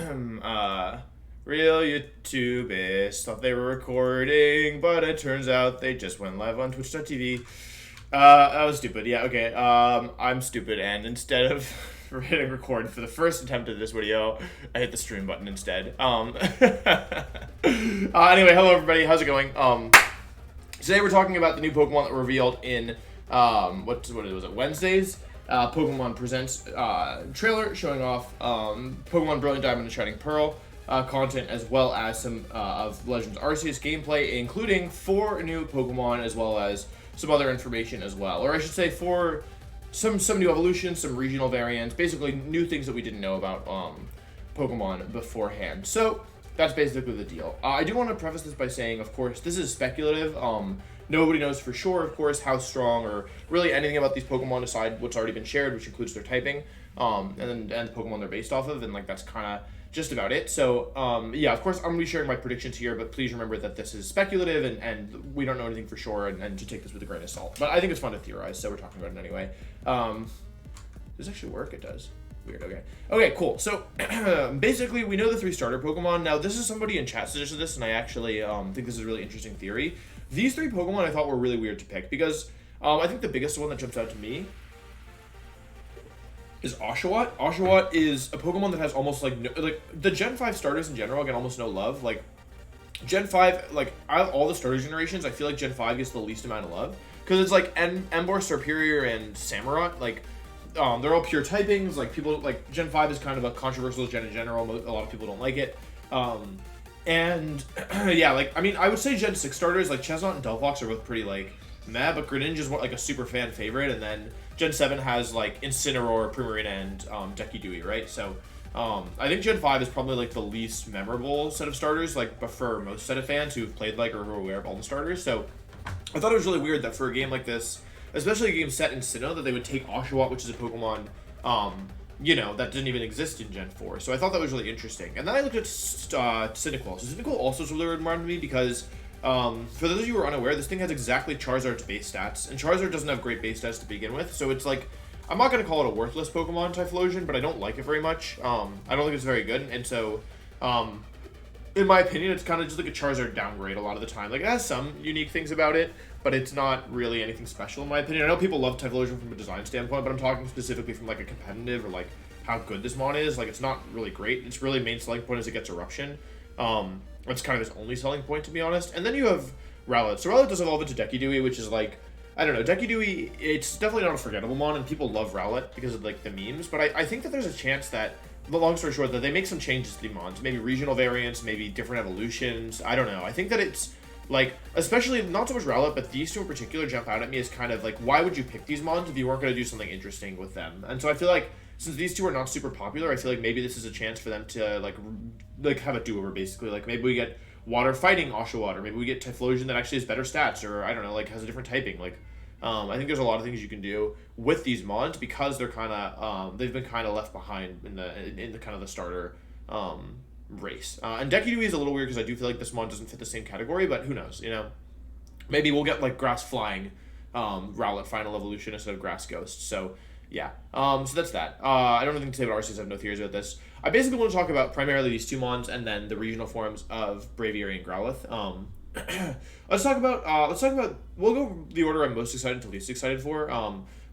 Real YouTubers thought they were recording, but it turns out they just went live on Twitch.tv. That was stupid. Yeah, okay. I'm stupid, and instead of hitting record for the first attempt at this video, I hit the stream button instead. Anyway, hello everybody. How's it going? Today we're talking about the new Pokemon that were revealed in what was it? Wednesday's Pokemon Presents trailer showing off Pokemon Brilliant Diamond and Shining Pearl content, as well as some of Legends Arceus gameplay, including 4 new Pokemon, as well as some other information as well. Or I should say some new evolutions, some regional variants, basically new things that we didn't know about Pokemon beforehand. So that's basically the deal. I do want to preface this by saying, of course, this is speculative. Nobody knows for sure, of course, how strong or really anything about these Pokemon aside what's already been shared, which includes their typing, and the Pokemon they're based off of, and like that's kind of just about it. So yeah, of course, I'm gonna be sharing my predictions here, but please remember that this is speculative and we don't know anything for sure, and to take this with a grain of salt. But I think it's fun to theorize, so we're talking about it anyway. Does this actually work? It does. Weird. Okay, cool. So basically, we know the 3 starter Pokemon. Now, this is somebody in chat suggested this, and I actually think this is a really interesting theory. These 3 Pokemon I thought were really weird to pick because I think the biggest one that jumps out to me is Oshawott. Oshawott is a Pokemon that has almost like the Gen 5 starters in general get almost no love. Like Gen 5, like out of all the starter generations, I feel like Gen 5 gets the least amount of love because it's like Emboar, Serperior, and Samurott. Like they're all pure typings. Like people like Gen 5 is kind of a controversial gen in general. A lot of people don't like it. And yeah, like I mean, I would say Gen 6 starters like Chestnut and Delphox are both pretty like meh, but Greninja is like a super fan favorite, and then Gen 7 has like Incineroar, Primarina, and Deku-Dewey, right? So I think Gen 5 is probably like the least memorable set of starters, like but for most set of fans who've played like or who are aware of all the starters. So I thought it was really weird that for a game like this, especially a game set in Sinnoh, that they would take Oshawott, which is a Pokemon you know, that didn't even exist in Gen 4. So I thought that was really interesting. And then I looked at Cyndaquil. So Cyndaquil also is really reminded me because, for those of you who are unaware, this thing has exactly Charizard's base stats. And Charizard doesn't have great base stats to begin with. So it's like, I'm not going to call it a worthless Pokemon, Typhlosion, but I don't like it very much. I don't think it's very good. And so, in my opinion, it's kind of just like a Charizard downgrade a lot of the time. Like, it has some unique things about it, but it's not really anything special in my opinion. I know people love Typhlosion from a design standpoint, but I'm talking specifically from like a competitive or like how good this mon is. Like, it's not really great. Its really main selling point is it gets Eruption. It's kind of its only selling point, to be honest. And then you have Rowlet. So Rowlet does evolve into Deku-Dewey, which is like, I don't know, Deku-Dewey, it's definitely not a forgettable mon, and people love Rowlet because of like the memes, but I think that there's a chance that, the long story short, that they make some changes to the mons, maybe regional variants, maybe different evolutions. I don't know. I think that it's like, especially not so much Rowlet, but these 2 in particular jump out at me as kind of like, why would you pick these mons if you weren't going to do something interesting with them? And so I feel like since these 2 are not super popular, I feel like maybe this is a chance for them to like have a do-over basically. Like maybe we get Water fighting Oshawott, or maybe we get Typhlosion that actually has better stats, or I don't know, like has a different typing. Like I think there's a lot of things you can do with these mons because they're kind of they've been kind of left behind in the kind of the starter race. And Deku-Dewey is a little weird because I do feel like this mon doesn't fit the same category, but who knows, you know? Maybe we'll get like Grass Flying Rowlet final evolution instead of Grass Ghost. So yeah, so that's that. I don't have anything to say about Arceus. I have no theories about this. I basically want to talk about primarily these 2 mons and then the regional forms of Braviary and Growlithe. Let's talk about, we'll go the order I'm most excited to least excited for,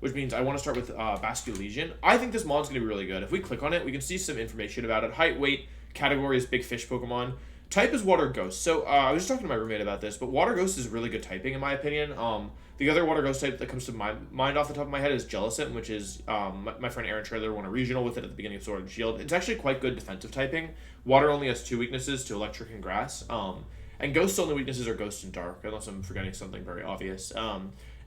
which means I want to start with Basculegion. I think this mon's going to be really good. If we click on it, we can see some information about it. Height, weight, category is big fish Pokemon. Type is Water Ghost. So I was just talking to my roommate about this, but Water Ghost is really good typing in my opinion. The other Water Ghost type that comes to my mind off the top of my head is Jellicent, which is my friend Aaron Trailer won a regional with it at the beginning of Sword and Shield. It's actually quite good defensive typing. Water only has 2 weaknesses, to Electric and Grass. And Ghost's only weaknesses are Ghost and Dark, unless I'm forgetting something very obvious.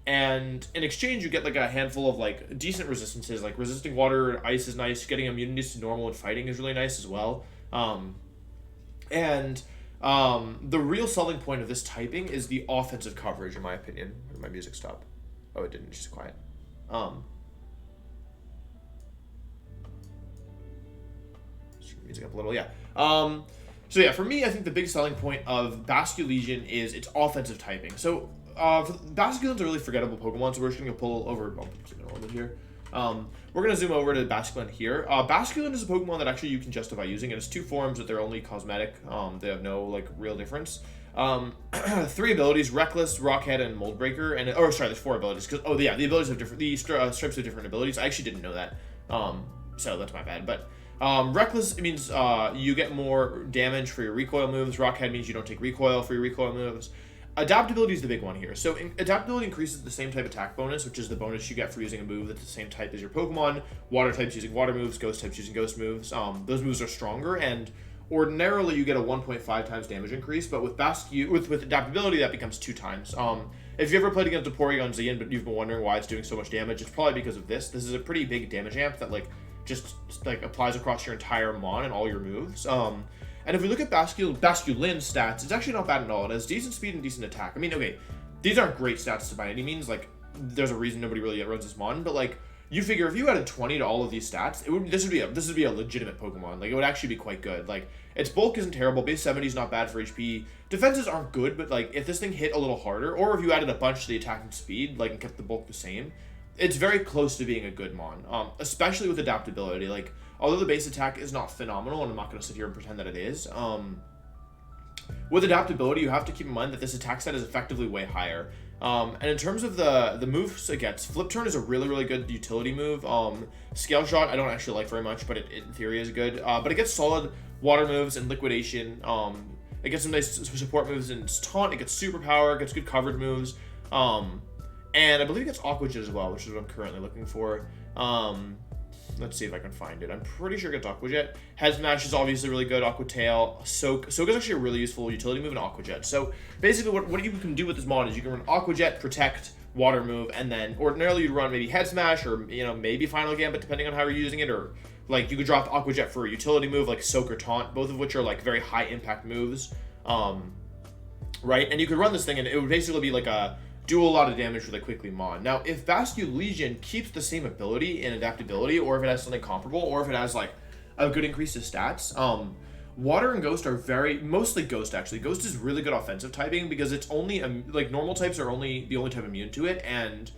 And in exchange, you get like a handful of like decent resistances, like resisting water, ice is nice. Getting immunities to normal and fighting is really nice as well. And the real selling point of this typing is the offensive coverage, in my opinion. Where did my music stop? Oh, it didn't. It's just quiet. Turn the music up a little. Yeah. So yeah, for me, I think the big selling point of Basculegion is its offensive typing. So Basculegion's a really forgettable Pokemon, so we're just gonna pull over. I'll put it a little bit here. We're going to zoom over to Basculegion here. Basculegion is a Pokemon that actually you can justify using. It has 2 forms, but they're only cosmetic. They have no, like, real difference. 3 abilities: Reckless, Rockhead, and Mold Breaker. And there's 4 abilities. The abilities have different. The stripes have different abilities. I actually didn't know that. So that's my bad. But Reckless, it means you get more damage for your recoil moves. Rockhead means you don't take recoil for your recoil moves. Adaptability is the big one here. So adaptability increases the same type attack bonus, which is the bonus you get for using a move that's the same type as your Pokemon. Water types using water moves, ghost types using ghost moves. Those moves are stronger, and ordinarily you get a 1.5 times damage increase, but with with adaptability that becomes 2 times. If you ever played against a Porygon Zeon, but you've been wondering why it's doing so much damage, it's probably because of this. This is a pretty big damage amp that just applies across your entire Mon and all your moves. And if we look at Basculegin's stats, it's actually not bad at all. It has decent speed and decent attack. I mean, okay, these aren't great stats by any means. Like, there's a reason nobody really runs this Mon, but like, you figure if you added 20 to all of these stats, this would be a legitimate Pokemon. Like, it would actually be quite good. Like, its bulk isn't terrible. Base 70 is not bad for HP. Defenses aren't good, but like, if this thing hit a little harder, or if you added a bunch to the attack and speed, like, and kept the bulk the same, it's very close to being a good Mon. Especially with adaptability. Like, although the base attack is not phenomenal, and I'm not going to sit here and pretend that it is, with adaptability, you have to keep in mind that this attack set is effectively way higher. And in terms of the moves it gets, Flip Turn is a really, really good utility move. Scale Shot, I don't actually like very much, but it in theory is good. But it gets solid water moves and Liquidation. It gets some nice support moves in Taunt. It gets Superpower. It gets good coverage moves. And I believe it gets Aqua Jet as well, which is what I'm currently looking for. Let's see if I can find it. I'm pretty sure it gets Aqua Jet. Head Smash is obviously really good. Aqua Tail. Soak is actually a really useful utility move in Aqua Jet. So basically what you can do with this mod is you can run Aqua Jet, Protect, Water move, and then ordinarily you'd run maybe Head Smash or, maybe Final Gambit depending on how you're using it, or like you could drop Aqua Jet for a utility move like Soak or Taunt, both of which are like very high impact moves. Right? And you could run this thing and it would basically be like do a lot of damage really quickly Mon. Now, if Basculegion keeps the same ability and adaptability, or if it has something comparable, or if it has like a good increase to stats, Water and Ghost are mostly Ghost actually. Ghost is really good offensive typing because it's only, like normal types are the only type immune to it, and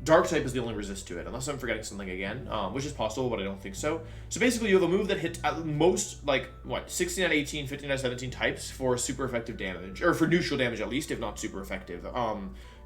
Dark type is the only resist to it, unless I'm forgetting something again, which is possible, but I don't think so. So basically, you have a move that hits at most, 16 out of 18, 15 out of 17 types for super effective damage, or for neutral damage at least, if not super effective.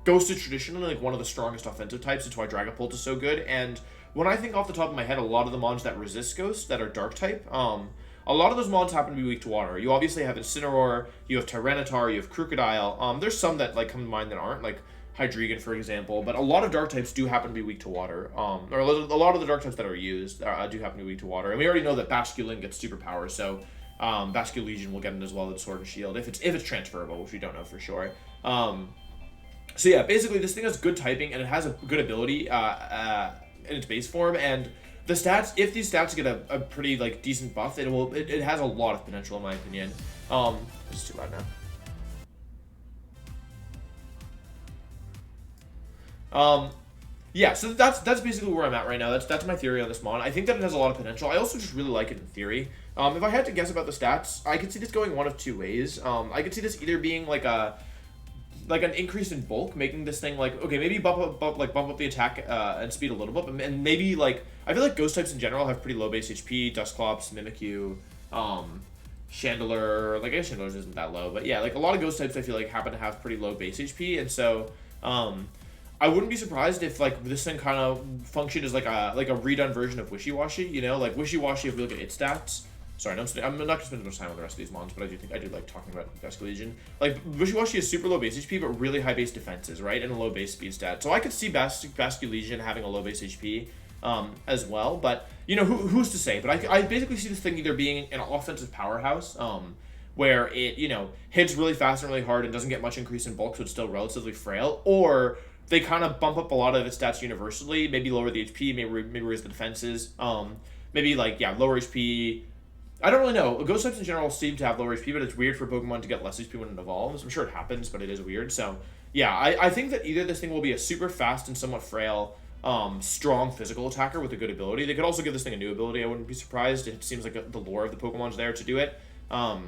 Ghost is traditionally one of the strongest offensive types. It's why Dragapult is so good. And when I think off the top of my head, a lot of the mons that resist Ghost that are Dark type, a lot of those mons happen to be weak to water. You obviously have Incineroar, you have Tyranitar, you have Crocodile. There's some that come to mind that aren't, like Hydreigon, for example, but a lot of Dark types do happen to be weak to water. Or a lot of the Dark types that are used do happen to be weak to water. And we already know that Basculegion gets superpowers, so Basculegion will get it as well as Sword and Shield if it's transferable, which we don't know for sure. So yeah, basically this thing has good typing and it has a good ability in its base form, and the stats, if these stats get a pretty decent buff, it has a lot of potential in my opinion. It's too loud now. Yeah, so that's basically where I'm at right now. That's my theory on this mon. I think that it has a lot of potential. I also just really like it in theory. If I had to guess about the stats, I could see this going one of two ways. I could see this either being like an increase in bulk, making this thing okay, maybe bump up the attack and speed a little bit, and maybe I feel like ghost types in general have pretty low base HP. Dusclops, Mimikyu, Chandelure. I guess Chandelure's isn't that low, but yeah, a lot of ghost types I feel like happen to have pretty low base HP, and so I wouldn't be surprised if this thing kind of functioned as a redone version of Wishy-Washy. Wishy-Washy, if we look at its stats. Sorry, I'm not gonna spend much time on the rest of these mons, but I do like talking about Basculegion. Wishy-Washy is super low base HP, but really high base defenses, right, and a low base speed stat. So I could see Basculegion having a low base HP as well, but who's to say? But I basically see this thing either being an offensive powerhouse, where it hits really fast and really hard and doesn't get much increase in bulk, so it's still relatively frail, or they kind of bump up a lot of its stats universally, maybe lower the HP, maybe raise the defenses, maybe lower HP. I don't really know. Ghost types in general seem to have lower HP, but it's weird for Pokemon to get less HP when it evolves. I'm sure it happens, but it is weird. So, yeah, I think that either this thing will be a super fast and somewhat frail, strong physical attacker with a good ability. They could also give this thing a new ability. I wouldn't be surprised. It seems like the lore of the Pokemon's there to do it. So,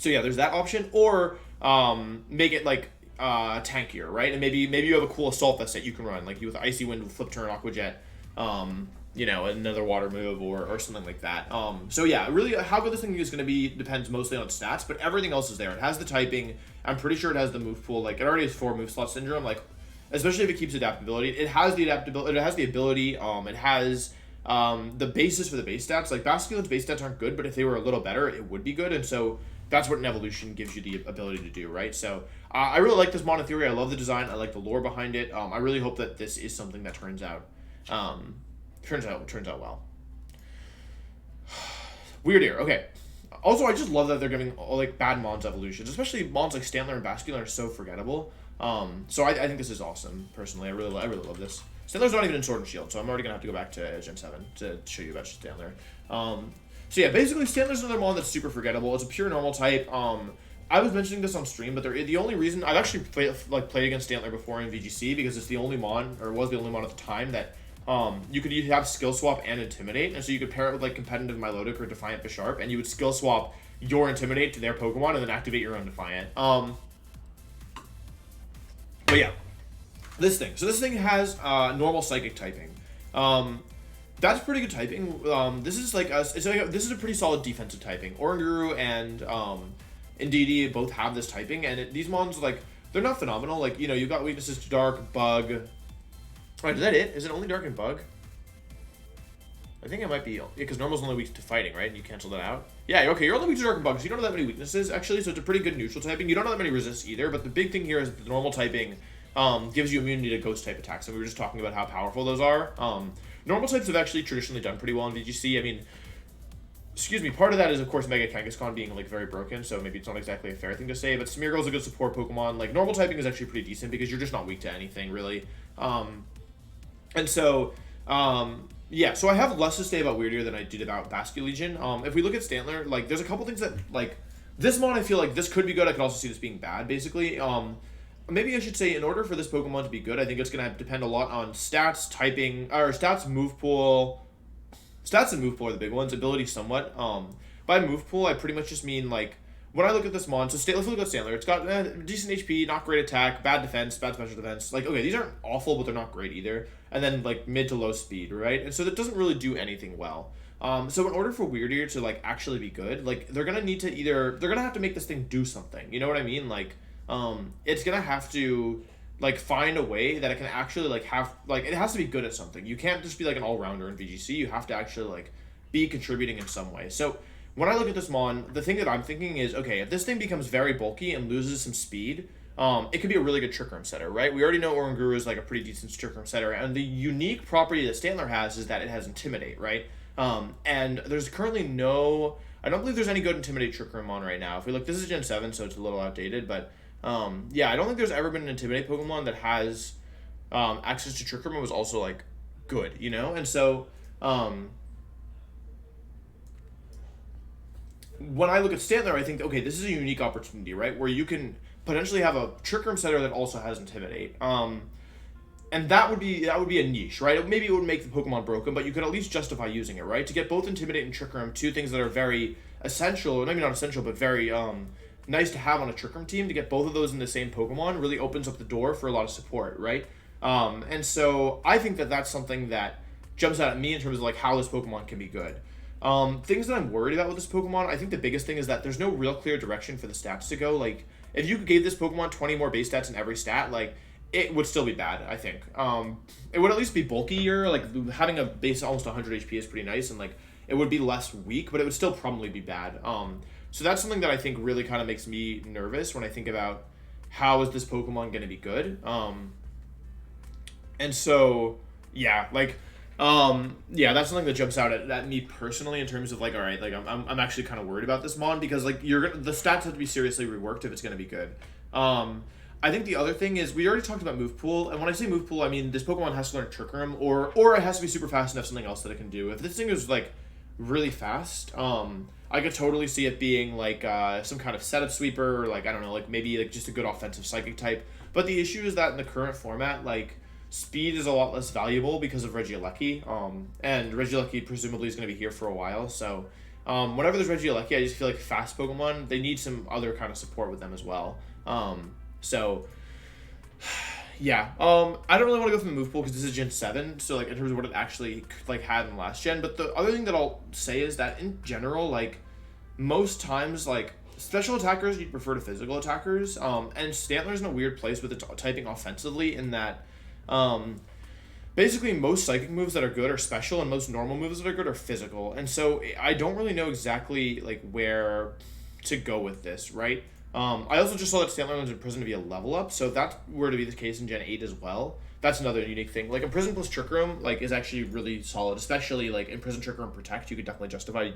yeah, there's that option. Or make it tankier, right? And maybe you have a cool assault vest that you can run, like you with Icy Wind, Flip Turn, Aqua Jet, you know, another water move or something like that. So yeah, really how good this thing is going to be depends mostly on its stats, but everything else is there. It has the typing. I'm pretty sure it has the move pool. Like it already has 4 move slot syndrome. Like especially if it keeps adaptability, it has the adaptability. It has the ability. It has the basis for the base stats. Like Basculegion's base stats aren't good, but if they were a little better, it would be good. And so that's what an evolution gives you the ability to do, right? So I really like this mod in theory. I love the design. I like the lore behind it. I really hope that this is something that turns out well. Wyrdeer, okay. Also, I just love that they're giving like bad Mons evolutions, especially Mons like Stantler and Basculegion are so forgettable. So I think this is awesome. Personally, I really love this. Stantler's not even in Sword and Shield, so I'm already gonna have to go back to Gen 7 to show you about Stantler. So yeah, basically Stantler's another Mon that's super forgettable. It's a pure normal type. I was mentioning this on stream, but the only reason I've actually played against Stantler before in VGC because it's the only Mon, or was the only Mon at the time that you could have skill swap and intimidate, and so you could pair it with like competitive Milotic or Defiant Bisharp, and you would skill swap your intimidate to their Pokemon and then activate your own Defiant. But yeah, this thing. So this thing has normal Psychic typing. That's pretty good typing. This is this is a pretty solid defensive typing. Oranguru and Indeedee both have this typing, and these Mons like they're not phenomenal. Like you know you've got weaknesses to Dark, Bug. Right, is that it? Is it only Dark and Bug? I think it might be, because Normal's only weak to Fighting, right? And you cancel that out? Yeah, okay, you're only weak to Dark and Bug, so you don't have that many weaknesses, actually, so it's a pretty good neutral typing. You don't have that many resists either, but the big thing here is that the normal typing gives you immunity to Ghost type attacks, and we were just talking about how powerful those are. Normal types have actually traditionally done pretty well in VGC. I mean, excuse me, part of that is, of course, Mega Kangaskhan being, like, very broken, so maybe it's not exactly a fair thing to say, but Smeargle's a good support Pokemon. Like, normal typing is actually pretty decent, because you're just not weak to anything, really. And so, yeah, so I have less to say about Wyrdeer than I did about Basculegion. If we look at Stantler, like, there's a couple things that, like, this Mon, I feel like this could be good. I could also see this being bad, basically. Maybe I should say, in order for this Pokemon to be good, I think it's going to depend a lot on stats, typing, or stats, move pool. Stats and move pool are the big ones. Ability, somewhat. By move pool, I pretty much just mean, like, when I look at this Mon, so let's look at Stantler. It's got decent HP, not great attack, bad defense, bad special defense. Like, okay, these aren't awful, but they're not great either. And then, like, mid to low speed, right? And so that doesn't really do anything well. So in order for Wyrdeer to, like, actually be good, like, they're going to need to they're going to have to make this thing do something. You know what I mean? Like, it's going to have to, like, find a way that it can actually, like, it has to be good at something. You can't just be, like, an all-rounder in VGC. You have to actually, like, be contributing in some way. So when I look at this Mon, the thing that I'm thinking is, okay, if this thing becomes very bulky and loses some speed, it could be a really good Trick Room setter, right? We already know Oranguru is like a pretty decent Trick Room setter, and the unique property that Stantler has is that it has Intimidate, right? And there's currently I don't believe there's any good Intimidate Trick Room Mon right now. If we look, this is Gen 7, so it's a little outdated, but yeah, I don't think there's ever been an Intimidate Pokemon that has access to Trick Room and was also, like, good, you know? And so, when I look at Stantler, I think, okay, this is a unique opportunity, right? Where you can potentially have a Trick Room setter that also has Intimidate. And that would be a niche, right? Maybe it would make the Pokemon broken, but you could at least justify using it, right? To get both Intimidate and Trick Room, two things that are very essential, or maybe not essential, but very nice to have on a Trick Room team, to get both of those in the same Pokemon really opens up the door for a lot of support, right? And so I think that that's something that jumps out at me in terms of, like, how this Pokemon can be good. Things that I'm worried about with this Pokemon, I think the biggest thing is that there's no real clear direction for the stats to go. Like, if you gave this Pokemon 20 more base stats in every stat, like, it would still be bad, I think. It would at least be bulkier. Like, having a base almost 100 HP is pretty nice, and, like, it would be less weak, but it would still probably be bad. So that's something that I think really kind of makes me nervous when I think about how is this Pokemon going to be good. And so, yeah, like, yeah, that's something that jumps out at me personally in terms of, like, all right, like, I'm actually kind of worried about this Mon, because, like, the stats have to be seriously reworked if it's going to be good. I think the other thing is, we already talked about move pool, and when I say move pool, I mean this Pokemon has to learn Trick Room, or it has to be super fast and have something else that it can do. If this thing is, like, really fast, I could totally see it being, like, some kind of setup sweeper, or, like, I don't know, like, maybe, like, just a good offensive Psychic type. But the issue is that in the current format, like, speed is a lot less valuable because of Regieleki, and Regieleki presumably is going to be here for a while, so whenever there's Regieleki, I just feel like fast Pokemon, they need some other kind of support with them as well. So, Yeah. I don't really want to go through the move pool because this is Gen 7, so like in terms of what it actually like had in last gen. But the other thing that I'll say is that in general, like most times, like special attackers you'd prefer to physical attackers. And Stantler's in a weird place with its typing offensively in that, basically most psychic moves that are good are special, and most normal moves that are good are physical. And so I don't really know exactly like where to go with this, right? I also just saw that Stantler was in prison to be a level up, so if that were to be the case in Gen 8 as well, that's another unique thing. Like, a Prison plus Trick Room, like, is actually really solid, especially, like, in Prison, Trick Room, Protect, you could definitely justify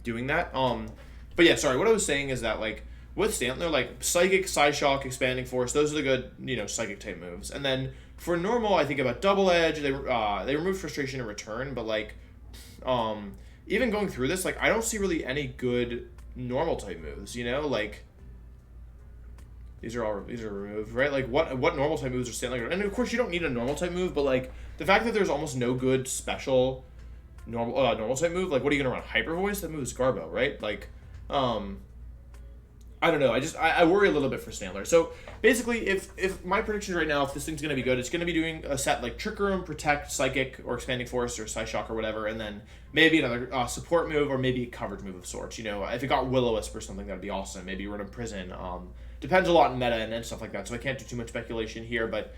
doing that. But yeah, sorry, what I was saying is that, like, with Stantler, like, Psychic, Psyshock, Expanding Force, those are the good, Psychic-type moves. And then, for normal, I think about Double Edge, they removed Frustration and Return, but, like, even going through this, like, I don't see really any good normal-type moves, like... These are removed, right? Like, what normal type moves are Stantler? And of course, you don't need a normal type move, but like the fact that there's almost no good special normal type move, like what are you gonna run? Hyper Voice? That move is Garbo, right? Like, I don't know. I worry a little bit for Stantler. So basically, if my predictions right now, if this thing's gonna be good, it's gonna be doing a set like Trick Room, Protect, Psychic, or Expanding Force, or Psyshock, or whatever, and then maybe another support move or maybe a coverage move of sorts. If it got Will-O-Wisp or something, that'd be awesome. Maybe run a Prison. Depends a lot in meta and stuff like that, so I can't do too much speculation here, but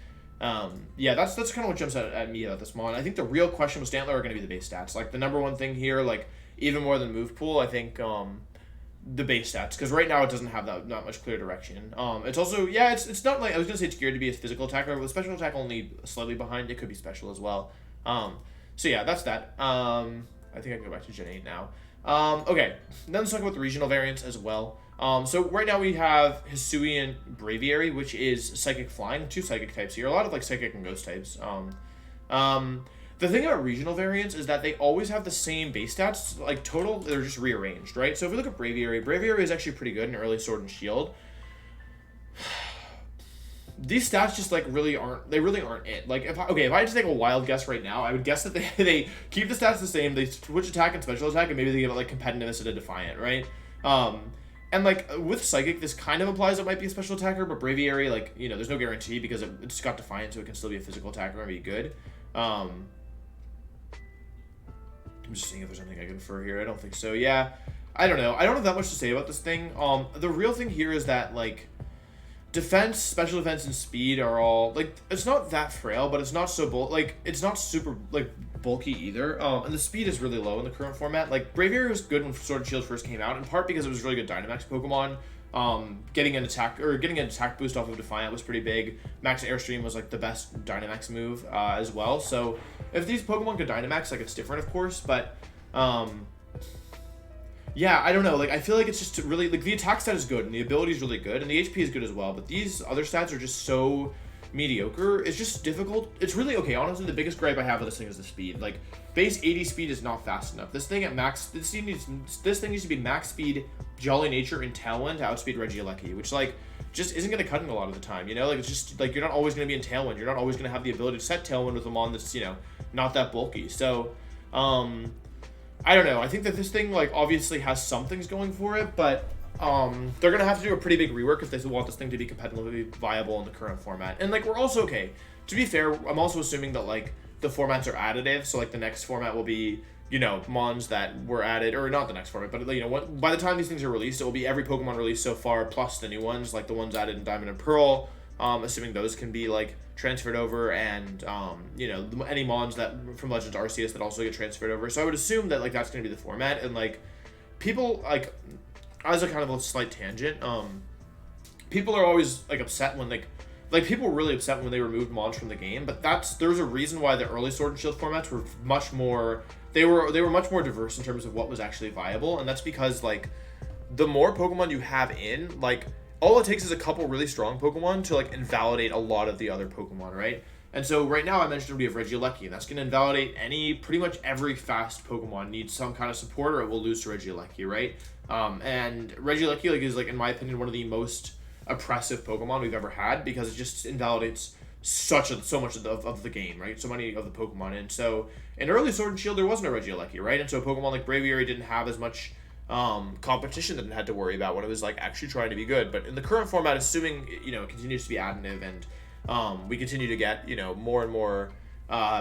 yeah, that's kind of what jumps out at me about this mon. I think the real question with Stantler are going to be the base stats. Like, the number one thing here, like, even more than move pool, I think the base stats, because right now it doesn't have that not much clear direction. It's also, yeah, it's not like, I was going to say it's geared to be a physical attacker, with special attack only slightly behind, it could be special as well. So yeah, that's that. I think I can go back to Gen 8 now. Okay, then let's talk about the regional variants as well. So right now we have Hisuian Braviary, which is Psychic Flying, 2 Psychic types here, a lot of like Psychic and Ghost types. The thing about regional variants is that they always have the same base stats, like total, they're just rearranged, right? So if we look at Braviary is actually pretty good in early Sword and Shield. These stats just like really aren't it. Like if I had to take a wild guess right now, I would guess that they keep the stats the same, they switch attack and special attack, and maybe they give it like competitiveness instead of Defiant, right? And, like, with Psychic, this kind of implies it might be a special attacker, but Braviary, like, there's no guarantee because it's got Defiant, so it can still be a physical attacker and be good. I'm just seeing if there's anything I can infer here. I don't think so. Yeah, I don't know. I don't have that much to say about this thing. The real thing here is that, like, defense, special defense, and speed are all, like, it's not that frail, but it's not so it's not super, like, bulky either. And the speed is really low in the current format. Like, Braviary was good when Sword and Shield first came out, in part because it was a really good Dynamax Pokemon. Getting an attack boost off of Defiant was pretty big. Max Airstream was like the best Dynamax move as well. So if these Pokemon could Dynamax, like, it's different, of course, but yeah, I don't know. Like, I feel like it's just really, like, the attack stat is good and the ability is really good and the HP is good as well, but these other stats are just so mediocre. It's just difficult. It's really, okay, honestly, the biggest gripe I have with this thing is the speed. Like, base 80 speed is not fast enough. This thing needs to be max speed, Jolly Nature, and Tailwind to outspeed Regieleki, which, like, just isn't going to cut in a lot of the time, Like, it's just, like, you're not always going to be in Tailwind. You're not always going to have the ability to set Tailwind with a mon that's, not that bulky. So, I don't know. I think that this thing, like, obviously has some things going for it, but they're gonna have to do a pretty big rework if they want this thing to be competitively viable in the current format. And, like, we're also, okay, to be fair, I'm also assuming that, like, the formats are additive, so, like, the next format will be, mons that were added, or not the next format, but, by the time these things are released, it will be every Pokemon released so far, plus the new ones, like the ones added in Diamond and Pearl, assuming those can be, like, transferred over, and, any mons that from Legends Arceus that also get transferred over. So I would assume that, like, that's gonna be the format, and, like, people, like, as a kind of a slight tangent, people are always, like, upset when, like people were really upset when they removed mons from the game, but there's a reason why the early Sword and Shield formats were much more, they were much more diverse in terms of what was actually viable, and that's because, like, the more Pokemon you have in, like, all it takes is a couple really strong Pokemon to, like, invalidate a lot of the other Pokemon, right? And so right now I mentioned we have Regieleki, and that's going to invalidate pretty much every fast Pokemon needs some kind of support, or it will lose to Regieleki, right? And Regieleki, like, is, like, in my opinion, one of the most oppressive Pokemon we've ever had, because it just invalidates so much of the game, right? So many of the Pokemon. And so in early Sword and Shield there wasn't a Regieleki, right? And so a Pokemon like Braviary didn't have as much competition that it had to worry about when it was, like, actually trying to be good. But in the current format, assuming it continues to be additive and we continue to get, more and more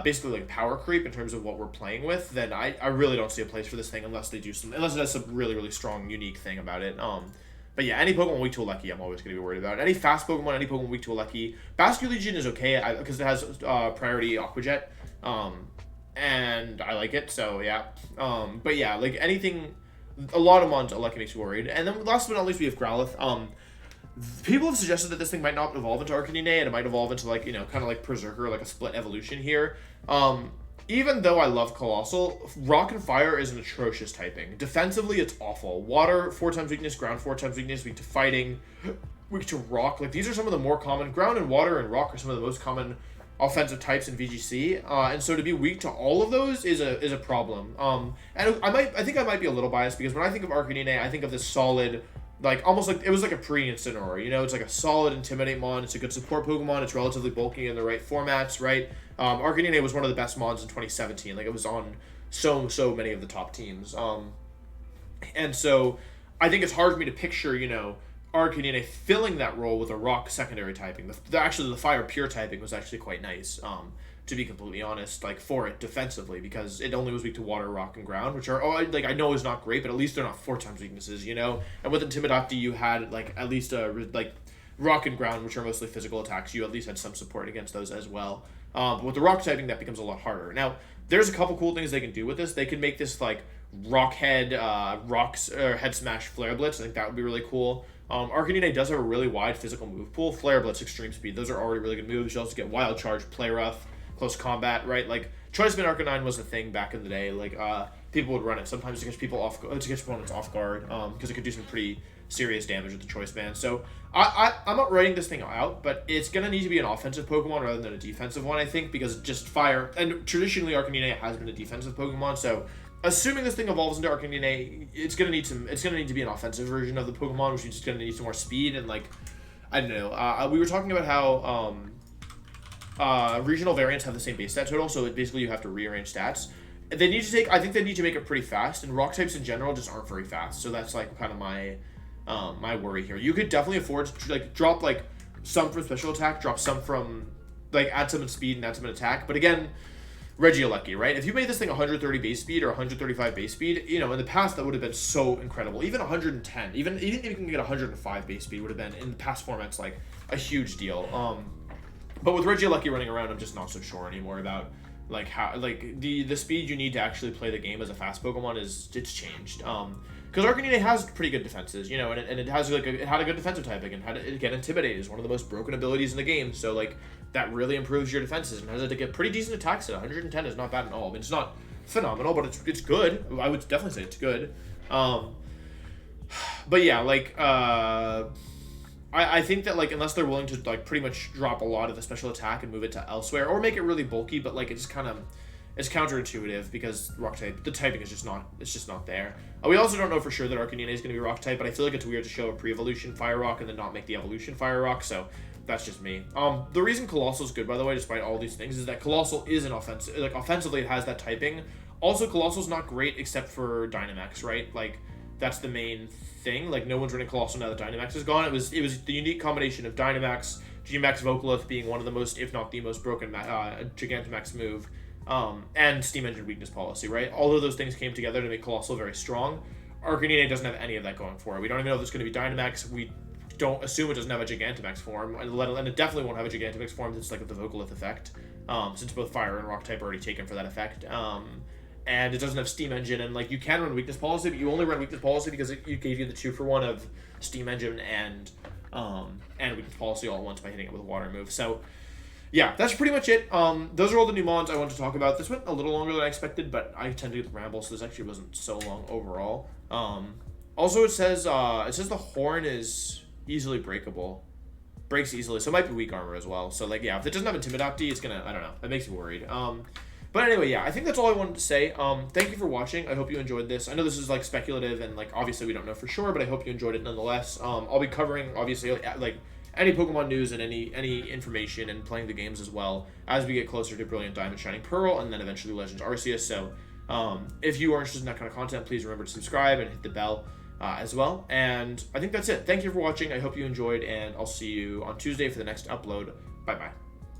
basically like power creep in terms of what we're playing with, then I really don't see a place for this thing unless it has some really, really strong, unique thing about it. But yeah, any Pokemon weak to Alecki, I'm always going to be worried about. Any fast Pokemon, any Pokemon weak to Alecki. Basculegion is okay because it has priority Aqua Jet, and I like it, so yeah. But yeah, like anything, a lot of mons Alecki makes me worried. And then last but not least, we have Growlithe. People have suggested that this thing might not evolve into Arcanine, and it might evolve into like, kind of like Berserker, like a split evolution here. Even though I love Colossal, Rock and Fire is an atrocious typing. Defensively, it's awful. Water, 4 times weakness. Ground, 4 times weakness. Weak to fighting. Weak to Rock. Like, these are some of the more common. Ground and Water and Rock are some of the most common offensive types in VGC. And so to be weak to all of those is a problem. And I think I might be a little biased because when I think of Arcanine, I think of this solid, like almost like it was like a pre-Incineroar, it's like a solid Intimidate mon. It's a good support Pokemon. It's relatively bulky in the right formats, right? Arcanine was one of the best mons in 2017. Like, it was on so many of the top teams. And so I think it's hard for me to picture, Arcanine filling that role with a Rock secondary typing. Actually, the Fire pure typing was actually quite nice, to be completely honest, like, for it defensively, because it only was weak to Water, Rock, and Ground, which are, I know is not great, but at least they're not 4 times weaknesses, And with Intimidati, you had, like, at least, Rock and Ground, which are mostly physical attacks, you at least had some support against those as well. But with the Rock typing, that becomes a lot harder. Now, there's a couple cool things they can do with this. They can make this, like, Rock Head, Head Smash Flare Blitz. I think that would be really cool. Arcanine does have a really wide physical move pool. Flare Blitz, Extreme Speed, those are already really good moves. You also get Wild Charge, Play Rough, Close Combat, right? Like, Choice Band Arcanine was a thing back in the day. Like, people would run it sometimes to catch opponents off guard, because it could do some pretty serious damage with the Choice Band. So I'm not writing this thing out, but it's gonna need to be an offensive Pokemon rather than a defensive one, I think, because just Fire, and traditionally Arcanine has been a defensive Pokemon, so assuming this thing evolves into Arcanine, it's gonna need to be an offensive version of the Pokemon, which is just gonna need some more speed and, like, I don't know. We were talking about how regional variants have the same base stat total, so basically you have to rearrange stats. I think they need to make it pretty fast, and Rock types in general just aren't very fast, so that's, like, kind of my worry here. You could definitely afford to, like, drop, like, some from special attack, drop some from, like, add some in speed and add some in attack, but again, Regieleki, right? If you made this thing 130 base speed or 135 base speed, in the past that would have been so incredible. Even 110, even if you can get 105 base speed would have been, in the past formats, like, a huge deal. But with Regieleki running around, I'm just not so sure anymore about, like, how, like, the speed you need to actually play the game as a fast Pokemon it's changed. Because Arcanine has pretty good defenses, and it has, like, it had a good defensive typing, and again, Intimidate is one of the most broken abilities in the game, so, like, that really improves your defenses, and has to get pretty decent attacks at 110 is not bad at all. I mean, it's not phenomenal, but it's good. I would definitely say it's good. But yeah, like, I think that, like, unless they're willing to, like, pretty much drop a lot of the special attack and move it to elsewhere, or make it really bulky, but, like, it's counterintuitive because the typing is just not there. We also don't know for sure that Arcanine is going to be Rock type, but I feel like it's weird to show a pre-evolution Fire Rock and then not make the evolution Fire Rock, so that's just me. The reason Colossal is good, by the way, despite all these things, is that Colossal is an offensive, like, offensively it has that typing. Also, Colossal's not great except for Dynamax, right? Like, that's the main thing. Like, no one's running Colossal now that Dynamax is gone. It was the unique combination of Dynamax, G-Max Vocaloth being one of the most, if not the most broken Gigantamax move, and Steam Engine Weakness Policy, right? All of those things came together to make Colossal very strong. Arcanine doesn't have any of that going for it. We don't even know if it's going to be Dynamax. We don't assume it doesn't have a Gigantamax form, and it definitely won't have a Gigantamax form. It's like the Vocaloth effect, since both Fire and Rock type are already taken for that effect. And it doesn't have Steam Engine, and, like, you can run Weakness Policy, but you only run Weakness Policy because it gave you the 2-for-1 of Steam Engine and Weakness Policy all at once by hitting it with a Water move. So yeah, that's pretty much it. Those are all the new mons I wanted to talk about. This went a little longer than I expected, but I tend to get the ramble, so this actually wasn't so long overall. Also, it says the horn is easily breakable. Breaks easily, so it might be weak armor as well. So, like, yeah, if it doesn't have Intimidati, it's gonna, I don't know, it makes me worried. But anyway, yeah, I think that's all I wanted to say. Thank you for watching. I hope you enjoyed this. I know this is, like, speculative, and, like, obviously we don't know for sure, but I hope you enjoyed it nonetheless. I'll be covering, obviously, like, any Pokemon news and any information, and playing the games as well as we get closer to Brilliant Diamond, Shining Pearl, and then eventually Legends Arceus. So if you are interested in that kind of content, please remember to subscribe and hit the bell as well. And I think that's it. Thank you for watching. I hope you enjoyed, and I'll see you on Tuesday for the next upload Bye bye.